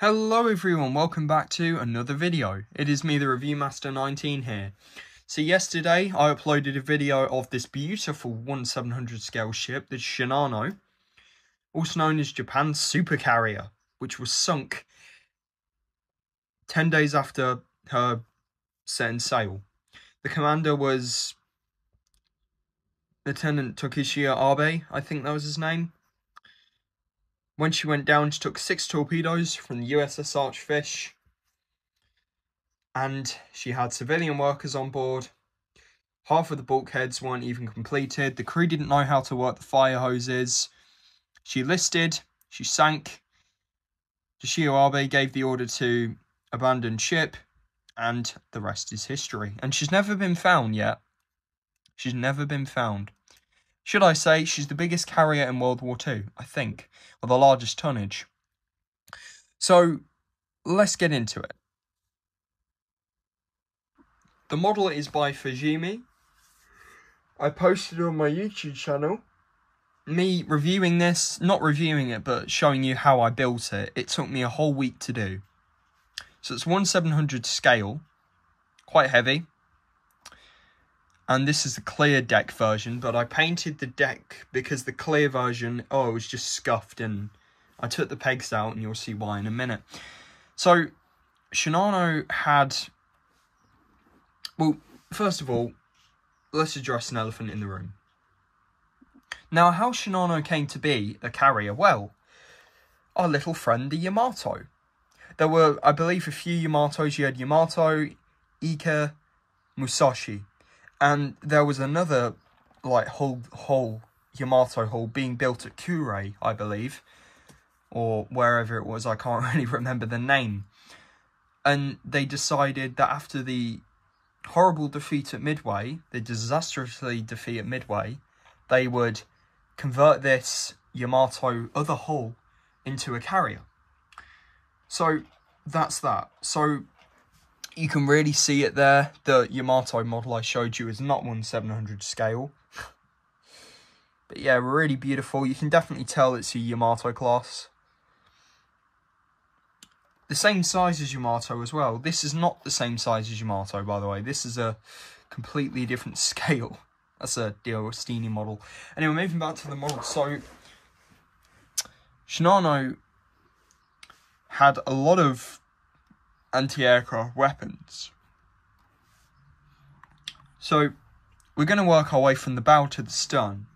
Hello everyone, welcome back to another video. It is me, the Review Master 19 here. So yesterday I uploaded a video of this beautiful 1/700 scale ship, the Shinano, also known as Japan's super carrier, which was sunk 10 days after her setting sail. The commander was Lieutenant Tokishiya Abe, I think that was his name. When she went down, she took 6 torpedoes from the USS Archfish, and she had civilian workers on board. Half of the bulkheads weren't even completed. The crew didn't know how to work the fire hoses. She listed, she sank. Tokishiya Abe gave the order to abandon ship, and the rest is history. And she's never been found yet. She's never been found. Should I say, she's the biggest carrier in World War II, I think, or the largest tonnage. So, let's get into it. The model is by Fujimi. I posted it on my YouTube channel. Me reviewing this, not reviewing it, but showing you how I built it. It took me a whole week to do. So it's 1/700 scale, quite heavy. And this is the clear deck version, but I painted the deck because the clear version, it was just scuffed, and I took the pegs out, and you'll see why in a minute. So, Shinano had, well, first of all, let's address an elephant in the room. Now, how Shinano came to be a carrier? Well, our little friend, the Yamato. There were, I believe, a few Yamatos. You had Yamato, Ike, Musashi. And there was another, like, whole Yamato hull being built at Kure, I believe. Or wherever it was, I can't really remember the name. And they decided that after the horrible defeat at Midway, the disastrously defeat at Midway, they would convert this Yamato other hull into a carrier. So, that's that. So, you can really see it there. The Yamato model I showed you is not 1/700 scale. But yeah, really beautiful. You can definitely tell it's a Yamato class. The same size as Yamato as well. This is not the same size as Yamato, by the way. This is a completely different scale. That's a Diostini model. Anyway, moving back to the model. So, Shinano had a lot of anti-aircraft weapons. So, we're going to work our way from the bow to the stern.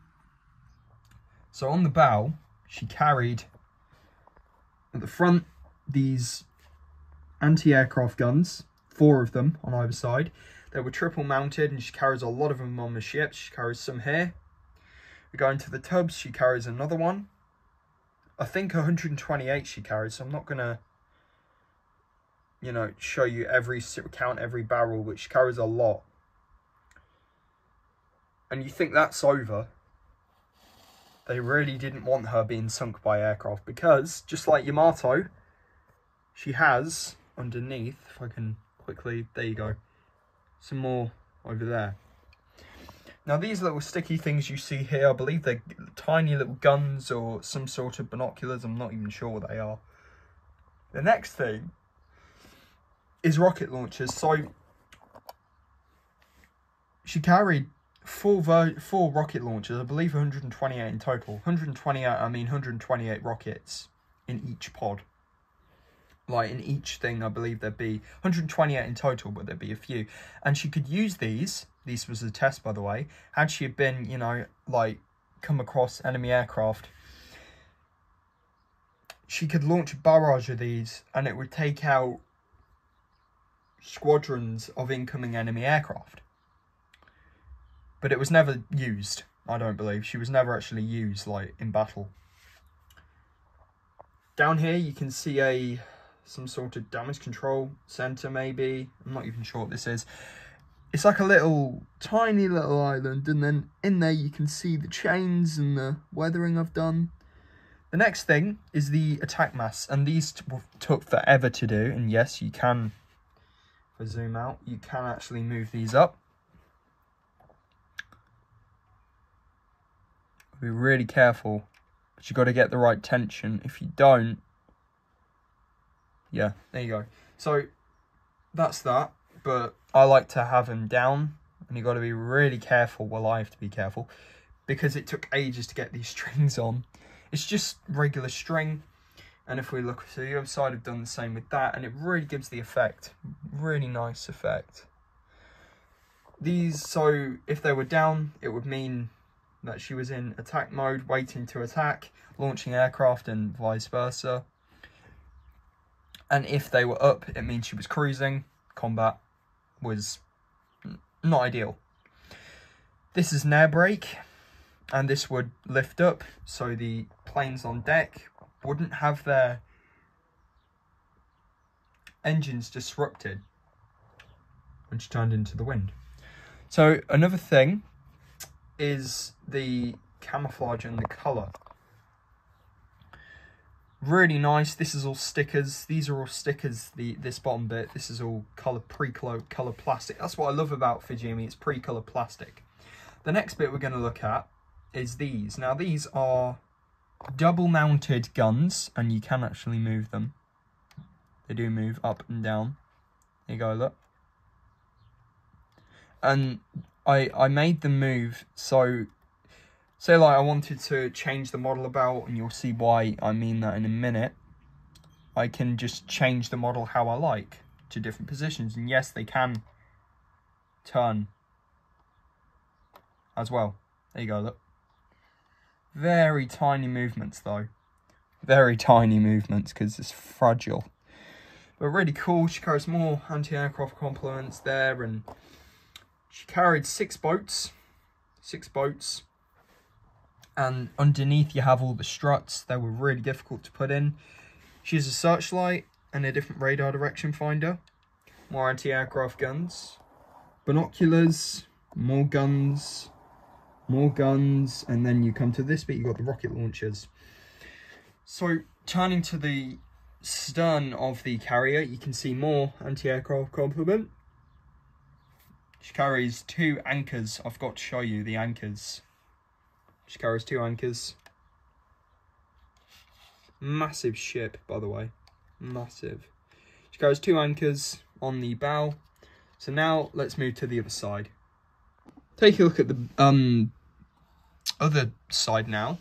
So, on the bow, she carried, at the front, these anti-aircraft guns, 4 of them on either side. They were triple mounted, and she carries a lot of them on the ship. She carries some here. We go into the tubs, she carries another one. I think 128 she carries, so I'm not going to, show you count every barrel, which carries a lot. And you think that's over. They really didn't want her being sunk by aircraft, because, just like Yamato, she has, underneath, if I can quickly, there you go, some more over there. Now, these little sticky things you see here, I believe they're tiny little guns or some sort of binoculars. I'm not even sure what they are. The next thing is rocket launchers. So, she carried 4 rocket launchers, I believe 128 in total. 128 rockets in each pod. Like, in each thing, I believe there'd be 128 in total, but there'd be a few. And she could use these. This was a test, by the way. Had she been, come across enemy aircraft, she could launch a barrage of these, and it would take out squadrons of incoming enemy aircraft. But it was never used, I don't believe. She was never actually used, in battle. Down here, you can see some sort of damage control center, maybe. I'm not even sure what this is. It's like a tiny little island, and then in there you can see the chains and the weathering I've done. The next thing is the attack mass, and these took forever to do, and yes, you can, if I zoom out, you can actually move these up. Be really careful, but you've got to get the right tension. If you don't, Yeah, there you go. So that's that, but I like to have them down, and you got to be really careful. Well, I have to be careful because it took ages to get these strings on. It's just regular string, and if we look to the other side, I've done the same with that, and it really gives the effect, really nice effect. These, so if they were down, it would mean that she was in attack mode, waiting to attack, launching aircraft, and vice versa. And if they were up, it means she was cruising. Combat was not ideal. This is an air brake, and this would lift up, so the planes on deck wouldn't have their engines disrupted when she turned into the wind. So another thing is the camouflage and the colour. Really nice. This is all stickers. These are all stickers. This bottom bit, this is all pre-color plastic. That's what I love about Fujimi. It's pre-color plastic. The next bit we're going to look at is these. Now these are double mounted guns, and you can actually move them. They do move up and down. There you go, look. And I made them move, so say like I wanted to change the model about, and you'll see why I mean that in a minute. I can just change the model how I like to different positions, and yes, they can turn as well. There you go, look. Very tiny movements though. Very tiny movements because it's fragile. But really cool. She carries more anti-aircraft components there, and she carried 6 boats. 6 boats. And underneath you have all the struts. They were really difficult to put in. She has a searchlight and a different radar direction finder. More anti-aircraft guns. Binoculars. More guns. More guns. And then you come to this bit, you've got the rocket launchers. So turning to the stern of the carrier, you can see more anti-aircraft complement. She carries 2 anchors. I forgot to show you the anchors. She carries 2 anchors. Massive ship, by the way. Massive. She carries 2 anchors on the bow. So now let's move to the other side. Take a look at the other side now.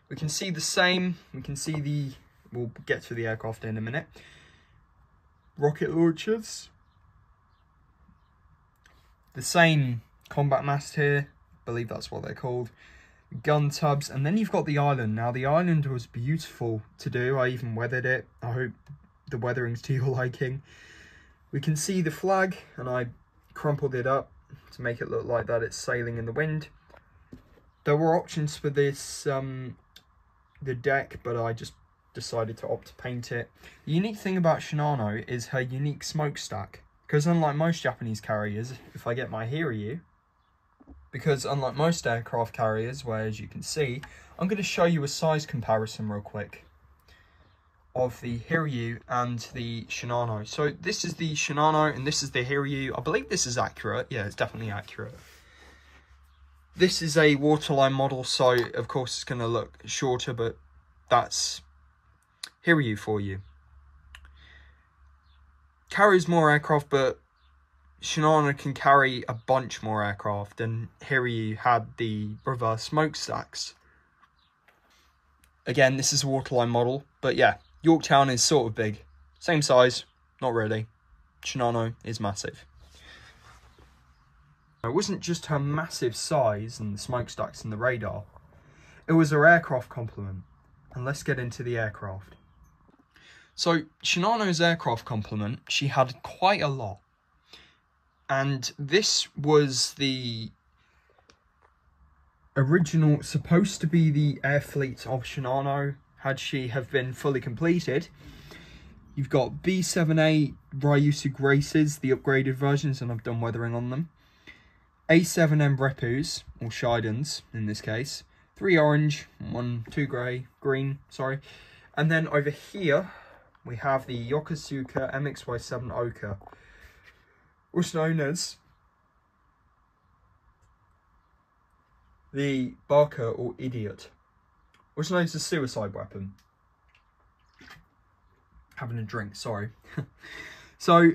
We can see the same. We can see the... We'll get to the aircraft in a minute. Rocket launchers. The same combat mast here. I believe that's what they're called. Gun tubs, and then you've got the island. Now the island was beautiful to do. I even weathered it. I hope the weathering's to your liking. We can see the flag, and I crumpled it up to make it look like that it's sailing in the wind. There were options for this the deck, but I just decided to opt to paint it. The unique thing about Shinano is her unique smokestack, because unlike most Japanese carriers, if I get my Hiryu, because unlike most aircraft carriers, where as you can see, I'm going to show you a size comparison real quick of the Hiryu and the Shinano. So this is the Shinano and this is the Hiryu. I believe this is accurate. Yeah, it's definitely accurate. This is a waterline model, so of course it's going to look shorter, but that's Hiryu for you. Carries more aircraft, but Shinano can carry a bunch more aircraft, and Hiryu had the reverse smokestacks. Again, this is a waterline model, but yeah, Yorktown is sort of big. Same size, not really. Shinano is massive. It wasn't just her massive size and the smokestacks and the radar. It was her aircraft complement. And let's get into the aircraft. So, Shinano's aircraft complement, she had quite a lot. And this was the original, supposed to be the air fleet of Shinano, had she have been fully completed. You've got B7A Ryusu Graces, the upgraded versions, and I've done weathering on them. A7M Repus, or Shidens in this case. 3 orange, 2 green, sorry. And then over here, we have the Yokosuka MXY7 Oka, which is known as the Barker or Idiot, which is known as a suicide weapon. having a drink, sorry. So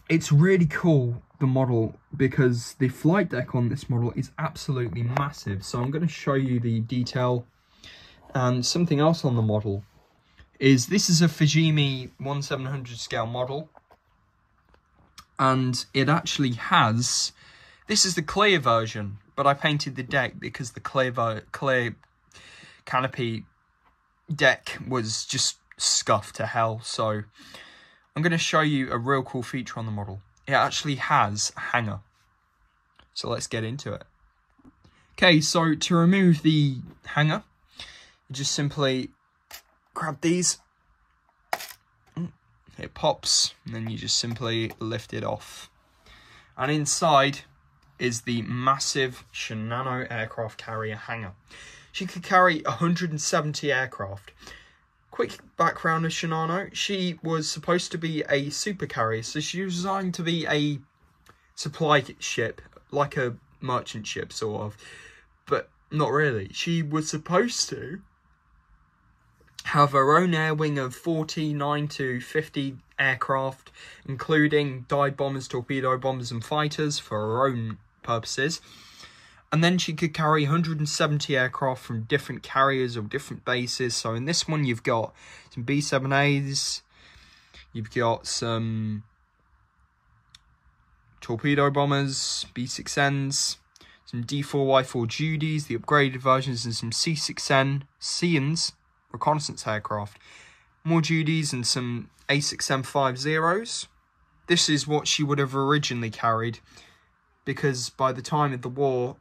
it's really cool, the model, because the flight deck on this model is absolutely massive. So I'm going to show you the detail. And something else on the model is this is a Fujimi 1/700 scale model. And it actually has, this is the clear version, but I painted the deck because the clear canopy deck was just scuffed to hell. So I'm going to show you a real cool feature on the model. It actually has a hanger. So let's get into it. Okay, so to remove the hanger, you just simply grab these. It pops, and then you just simply lift it off. And inside is the massive Shinano aircraft carrier hanger. She could carry 170 aircraft. Quick background of Shinano, she was supposed to be a super carrier, so she was designed to be a supply ship, like a merchant ship sort of, but not really. She was supposed to have her own air wing of 49 to 50 aircraft, including dive bombers, torpedo bombers and fighters for her own purposes. And then she could carry 170 aircraft from different carriers or different bases. So in this one, you've got some B-7As, you've got some torpedo bombers, B-6Ns, some D-4Y-4 Judys, the upgraded versions, and some C-6N Seans reconnaissance aircraft. More Judys and some A-6M50s. This is what she would have originally carried, because by the time of the war,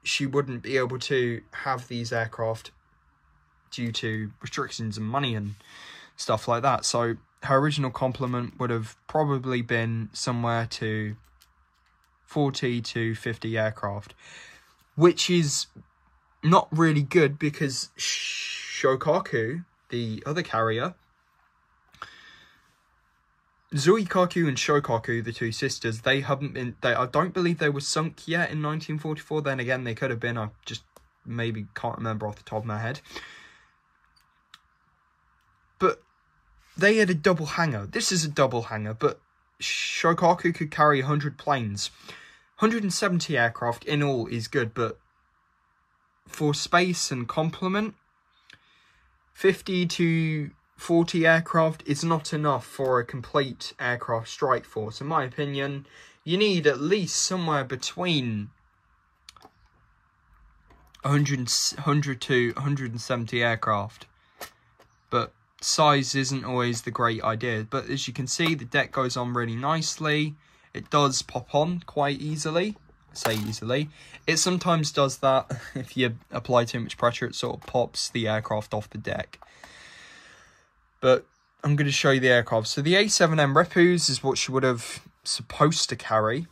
she wouldn't be able to have these aircraft due to restrictions and money and stuff like that. So her original complement would have probably been somewhere to 40 to 50 aircraft, which is not really good because Shokaku, the other carrier, Zuikaku and Shokaku, the two sisters, they haven't been, I don't believe they were sunk yet in 1944. Then again, they could have been. I just maybe can't remember off the top of my head. But they had a double hangar. This is a double hangar, but Shokaku could carry 100 planes. 170 aircraft in all is good, but for space and complement, 50 to 40 aircraft is not enough for a complete aircraft strike force. In my opinion, you need at least somewhere between 100 to 170 aircraft. But size isn't always the great idea. But as you can see, the deck goes on really nicely. It does pop on quite easily. I say easily. It sometimes does that. If you apply too much pressure, it sort of pops the aircraft off the deck. But I'm going to show you the aircraft. So the A7M Repus is what she would have supposed to carry.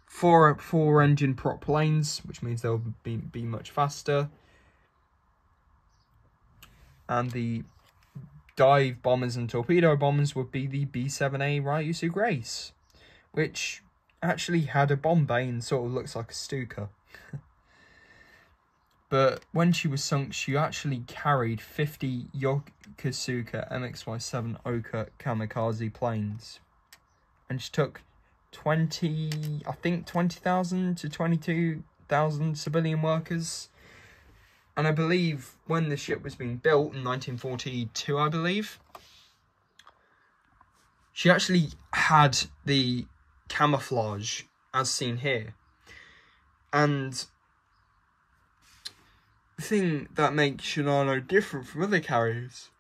Four engine prop planes, which means they'll be much faster. And the dive bombers and torpedo bombers would be the B-7A Ryusu Grace, which actually had a bomb bay and sort of looks like a Stuka. But when she was sunk, she actually carried 50 Yokosuka MXY-7 Oka kamikaze planes. And she took 20,000 to 22,000 civilian workers. And I believe when the ship was being built in 1942, I believe, she actually had the camouflage as seen here. And the thing that makes Shinano different from other carriers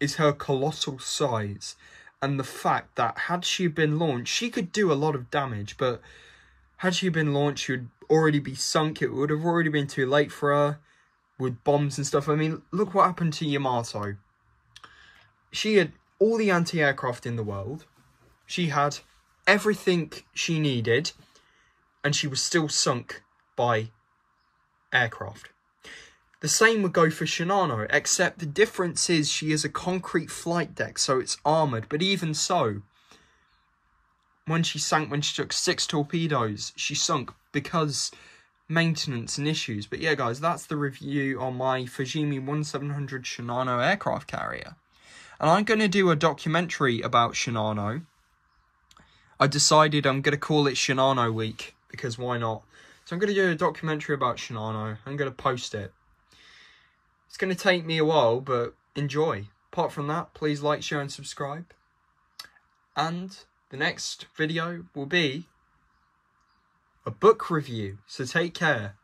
is her colossal size and the fact that had she been launched, she could do a lot of damage, but had she been launched, she would already be sunk. It would have already been too late for her with bombs and stuff. I mean, look what happened to Yamato. She had all the anti-aircraft in the world. She had everything she needed, and she was still sunk by aircraft. The same would go for Shinano, except the difference is she has a concrete flight deck, so it's armoured. But even so, when she sank, when she took 6 torpedoes, she sunk because maintenance and issues. But yeah, guys, that's the review on my Fujimi 1700 Shinano aircraft carrier. And I'm going to do a documentary about Shinano. I decided I'm going to call it Shinano Week, because why not? So I'm going to do a documentary about Shinano. I'm going to post it. It's going to take me a while, but enjoy. Apart from that, please like, share and subscribe. And the next video will be a book review. So take care.